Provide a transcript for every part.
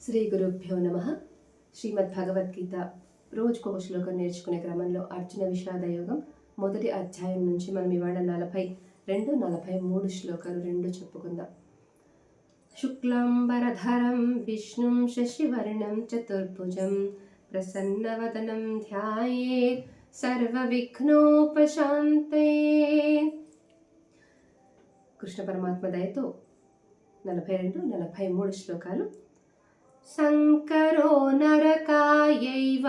శ్రీ గురుభ్యో నమ. శ్రీమద్ భగవద్గీత రోజుకొక శ్లోకం నేర్చుకునే క్రమంలో అర్జున విషాద యోగం మొదటి అధ్యాయం నుంచి మనం ఇవాళ 42, 43 శ్లోకాలు రెండు చెప్పుకుందాం. శుక్లాంబరధరం విష్ణుం శశివర్ణం చతుర్భుజం ప్రసన్నవదనం ధ్యాయేత్ సర్వవిఘ్నోపశాంతయే. కృష్ణ పరమాత్మ దయతో 42, 43 శ్లోకాలు. సంకరో నరకాయైవ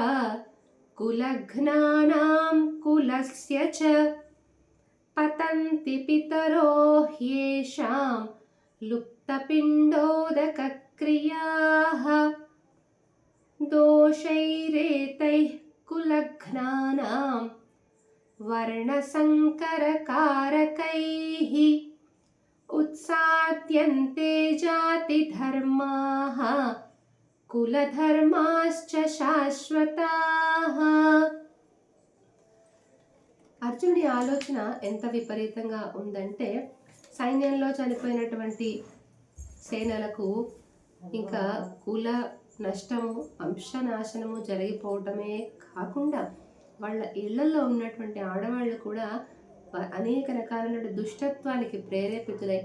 కులఘ్నానాం కులస్య చ పతంతి పితరో హ్యేషాం లుప్తపిండోదకక్రియాః దోషైరేతైః కులఘ్నానాం వర్ణసంకరకారకైః ఉత్సాద్యంతే జాతిధర్మాః కులధర్మాశ్చ శాశ్వతాః. అర్జునుడి ఆలోచన ఎంత విపరీతంగా ఉందంటే, సైన్యంలో చనిపోయినటువంటి సేనలకు ఇంకా కుల నష్టము, వంశనాశనము జరిగిపోవటమే కాకుండా వాళ్ళ ఇళ్లలో ఉన్నటువంటి ఆడవాళ్ళు కూడా అనేక రకాలైన దుష్టత్వానికి ప్రేరేపితులై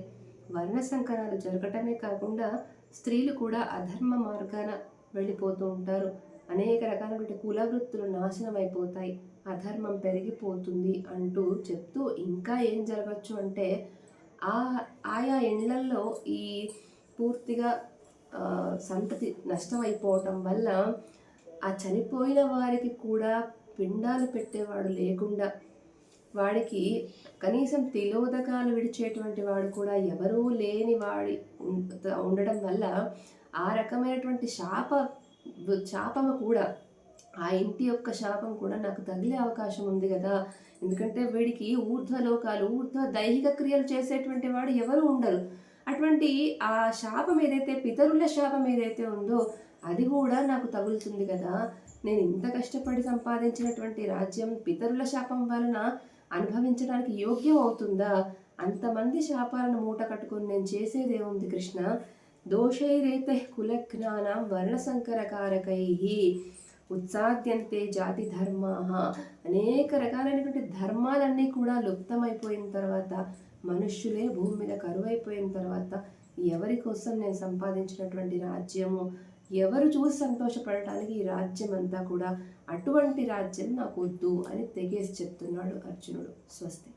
వర్ణ సంకరాలు జరగటమే కాకుండా స్త్రీలు కూడా అధర్మ మార్గాన వెళ్ళిపోతూ ఉంటారు. అనేక రకాలైన కులవృత్తులు నాశనం అయిపోతాయి, అధర్మం పెరిగిపోతుంది అంటూ చెప్తూ ఇంకా ఏం జరగచ్చు అంటే, ఆయా ఇళ్లల్లో ఈ పూర్తిగా సంతతి నష్టమైపోవటం వల్ల ఆ చనిపోయిన వారికి కూడా పిండాలు పెట్టేవాడు లేకుండా, వాడికి కనీసం తిలోదకాలు విడిచేటువంటి వాడు కూడా ఎవరూ లేని వాడి ఉండడం వల్ల ఆ రకమైనటువంటి శాపము కూడా, ఆ ఇంటి యొక్క శాపం కూడా నాకు తగిలే అవకాశం ఉంది కదా. ఎందుకంటే వీడికి ఊర్ధ్వలోకాలు, దైహిక క్రియలు చేసేటువంటి వాడు ఎవరు ఉండరు. అటువంటి ఆ శాపం ఏదైతే, పితరుల శాపం ఏదైతే ఉందో అది కూడా నాకు తగులుతుంది కదా. నేను ఇంత కష్టపడి సంపాదించినటువంటి రాజ్యం పితరుల శాపం వలన అనుభవించడానికి యోగ్యం అవుతుందా? అంతమంది శాపాలను మూట కట్టుకొని నేను చేసేదేముంది కృష్ణ. దోషైరేతైః కులఘ్నానాం వర్ణసంకరకారకైః ఉత్సాద్యంతే జాతి ధర్మాః. అనేక రకాలైనటువంటి ధర్మాలన్నీ కూడా లుప్తమైపోయిన తర్వాత, మనుష్యులే భూమి మీద కరువైపోయిన తర్వాత ఎవరి కోసం నేను సంపాదించినటువంటి రాజ్యము, ఎవరు చూసి సంతోషపడటానికి ఈ రాజ్యం అంతా కూడా, అటువంటి రాజ్యం నాకు వద్దు అని తెగేసి చెప్తున్నాడు అర్జునుడు. స్వస్తి.